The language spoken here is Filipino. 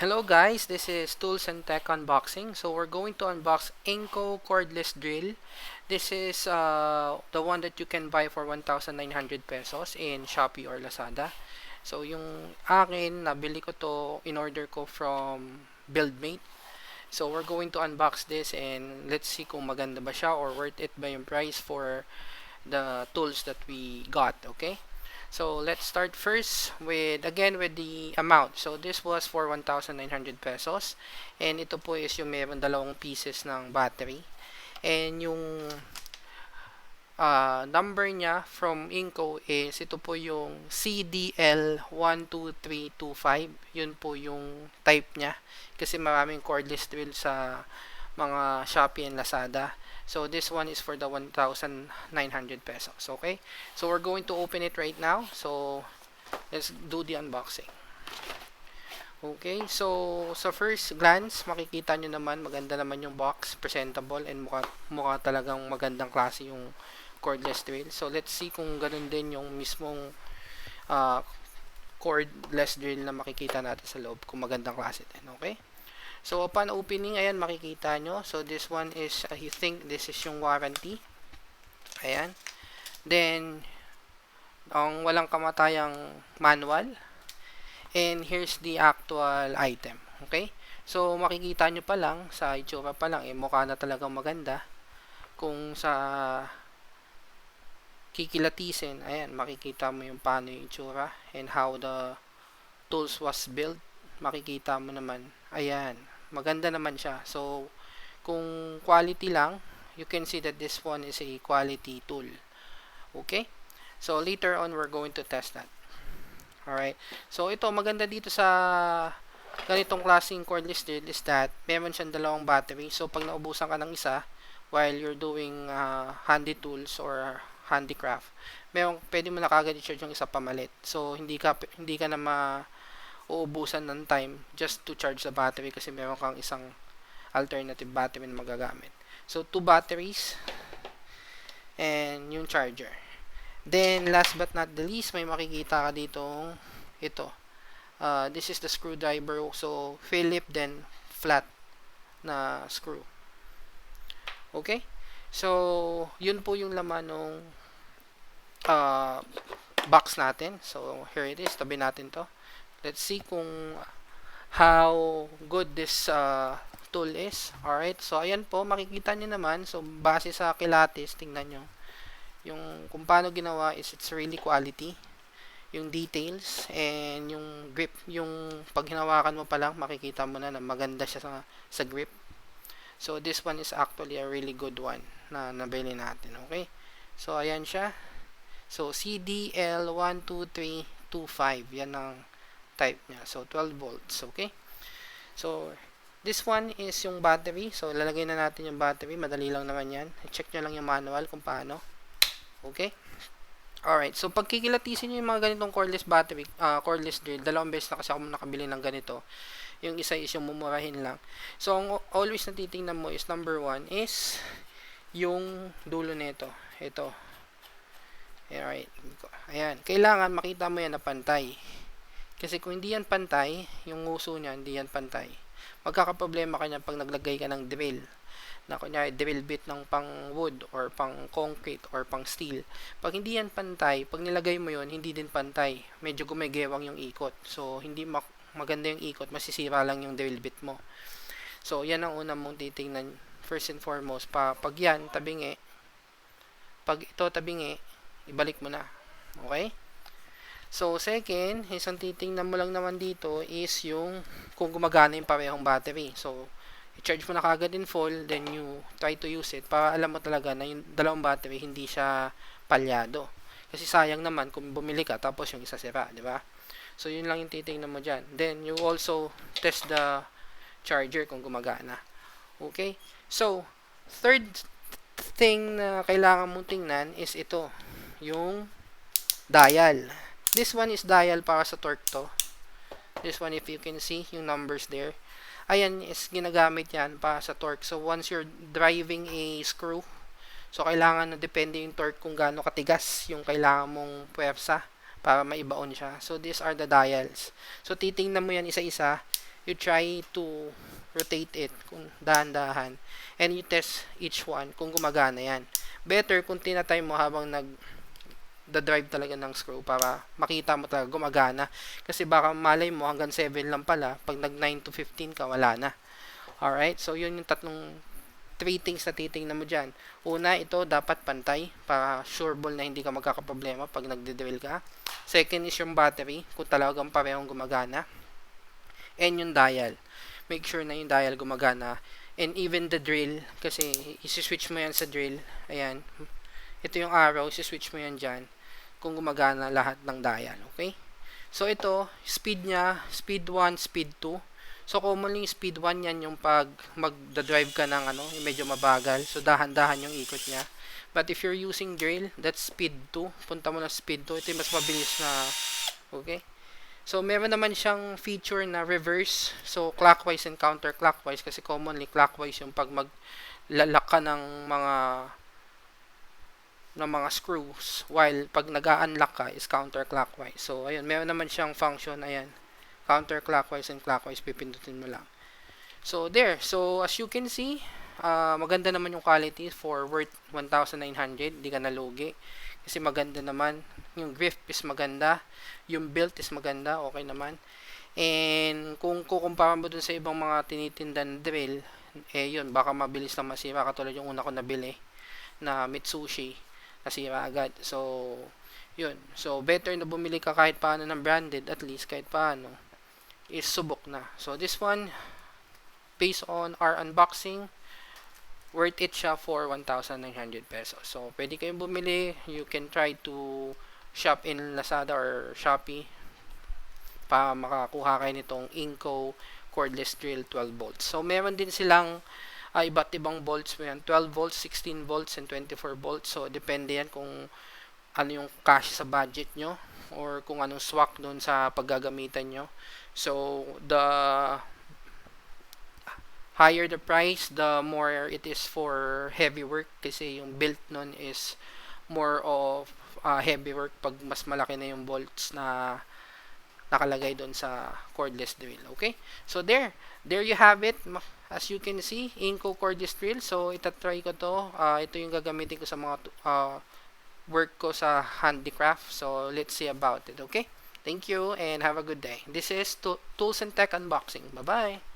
Hello guys, this is Tools and Tech Unboxing. So we're going to unbox Ingco cordless drill. This is the one that you can buy for 1,900 pesos in Shopee or Lazada. So yung akin, nabili ko to, in order ko from Buildmate. So we're going to unbox this and let's see kung maganda ba siya or worth it ba yung price for the tools that we got, okay? So let's start first with the amount. So this was for 1,900 pesos and ito po is yung meron dalawang pieces ng battery and yung number niya from Ingco is ito po yung CDL12325. Yun po yung type niya kasi maraming cordless drill sa mga Shopee and Lazada. So this one is for the 1,900 pesos. Okay, so we're going to open it right now. So let's do the unboxing. Okay, so sa first glance, makikita nyo naman, maganda naman yung box, presentable, and mukha talagang magandang klase yung cordless drill. So let's see kung ganun din yung mismong uh, cordless drill na makikita natin sa loob, kung magandang klase din. Okay, so upon opening, ayan, makikita nyo. So this one is, I think this is yung warranty. Ayan. Then, ang walang kamatayang manual. And here's the actual item. Okay? So, makikita nyo pa lang, sa itsura pa lang, mukha na talagang maganda. Kung sa kikilatisin, ayan, makikita mo yung paano yung itsura and how the tools was built. Makikita mo naman, ayan, maganda naman siya. So, kung quality lang, you can see that this one is a quality tool. Okay? So, later on, we're going to test that. Alright. So, ito, maganda dito sa ganitong klaseng cordless drill is that meron siyang dalawang battery. So, pag naubusan ka ng isa while you're doing handy tools or handicraft, pwede mo na kagad i-charge yung isa pamalit. So, hindi ka na mauubusan ng time just to charge the battery kasi meron kang isang alternative battery na magagamit. So, 2 batteries and yung charger. Then, last but not the least, may makikita ka dito ito. This is the screwdriver. So, Philip then flat na screw. Okay? So, yun po yung laman ng box natin. So, here it is. Tabi natin to. Let's see kung how good this tool is. Alright? So, ayan po. Makikita nyo naman. So, base sa kilatis, tingnan nyo. Yung kung paano ginawa is it's really quality. Yung details and yung grip, yung pag hinawakan mo pa lang makikita mo na maganda siya sa grip. So this one is actually a really good one na nabili natin. Okay, so ayan siya. So CDL12325, yan ang type niya. So 12 volts. Okay, so this one is yung battery. So lalagay na natin yung battery, madali lang naman yan. I-check nyo lang yung manual kung paano. Okay? Alright, so pag kikilatisin nyo yung mga ganitong cordless battery, cordless drill, dalawang beses na kasi ako nakabili ng ganito. Yung isa is yung mumurahin lang. So, ang always na titingnan mo is number 1 is yung dulo nito. Ito. Alright. Ayan. Kailangan makita mo yan na pantay. Kasi kung hindi yan pantay, yung nguso niya, hindi yan pantay. Magkakaproblema ka niya pag naglagay ka ng drill. Na kunyari drill bit ng pang wood or pang concrete or pang steel. Pag hindi yan pantay, pag nilagay mo yon hindi din pantay. Medyo gumagewang yung ikot. So, hindi maganda yung ikot, masisira lang yung drill bit mo. So, yan ang unang mong titingnan first and foremost. Pag yan, tabingi. Pag ito tabingi, ibalik mo na. Okay? So, second, isang titingnan mo lang naman dito is yung kung gumagana yung parehong battery. So, i-charge mo na kagad in full, then you try to use it para alam mo talaga na yung dalawang battery hindi siya palyado. Kasi sayang naman kung bumili ka tapos yung isa sira, di ba? So, yun lang yung titingnan mo dyan. Then, you also test the charger kung gumagana. Okay? So, third thing na kailangan mong tingnan is ito, yung dial. This one is dial para sa torque to. This one, if you can see, yung numbers there. Ayan is ginagamit yan para sa torque. So, once you're driving a screw, so, kailangan na depende yung torque kung gaano katigas yung kailangan mong puwersa para maibaon siya. So, these are the dials. So, titingnan mo yan isa-isa you try to rotate it kung dahan-dahan, and you test each one kung gumagana yan. Better kung tinatry mo habang the drive talaga ng screw para makita mo talaga gumagana. Kasi baka malay mo hanggang 7 lang pala, pag nag 9 to 15 ka, wala na. Alright, so yun yung three things na titingnan mo dyan. Una, ito dapat pantay para sureball na hindi ka magkakaproblema pag nagde-drill ka. Second is yung battery, kung talagang parehong gumagana. And yung dial. Make sure na yung dial gumagana. And even the drill, kasi isi-switch mo yan sa drill. Ayan. Ito yung arrow, isi-switch mo yan dyan kung gumagana lahat ng dial. Okay? So ito, speed niya, speed 1, speed 2. So, commonly, speed 1 yan yung pag magda-drive ka ng yung medyo mabagal. So, dahan-dahan yung ikot niya. But if you're using drill, that's speed 2. Punta mo na speed 2. Ito yung mas mabilis na, okay? So, meron naman siyang feature na reverse. So, clockwise and counterclockwise. Kasi commonly, clockwise yung pag maglalak ka ng mga screws. While, pag nag-a-unlock ka, is counterclockwise. So, ayun, meron naman siyang function, ayan. Counterclockwise and clockwise, pipindutin mo lang. So, there. So, as you can see, maganda naman yung quality for worth 1,900. Hindi ka nalugi. Kasi maganda naman. Yung grip is maganda. Yung build is maganda. Okay naman. And, kung kukumpara mo dun sa ibang mga tinitindan drill, yun, baka mabilis na masira. Katulad yung una ko nabili na Mitsubishi. Nasira agad. So, yun. So, better na bumili ka kahit paano ng branded. At least, kahit paano is subok na. So, this one, based on our unboxing, worth it siya for 1,900 pesos. So, pwede kayong bumili. You can try to shop in Lazada or Shopee para makakuha kayo nitong Ingco cordless drill 12 volts. So, meron din silang iba't ibang volts mo yan. 12 volts, 16 volts, and 24 volts. So, depende yan kung ano yung cash sa budget nyo or kung anong swak doon sa paggagamitan nyo. So, the higher the price, the more it is for heavy work kasi yung built nun is more of heavy work pag mas malaki na yung volts na nakalagay doon sa cordless drill. Okay? So, there you have it. As you can see, Ingco cordless drill. So, itatry ko to. Ito yung gagamitin ko sa mga work ko sa handicraft. So, let's see about it. Okay? Thank you and have a good day. This is Tools and Tech Unboxing. Bye-bye!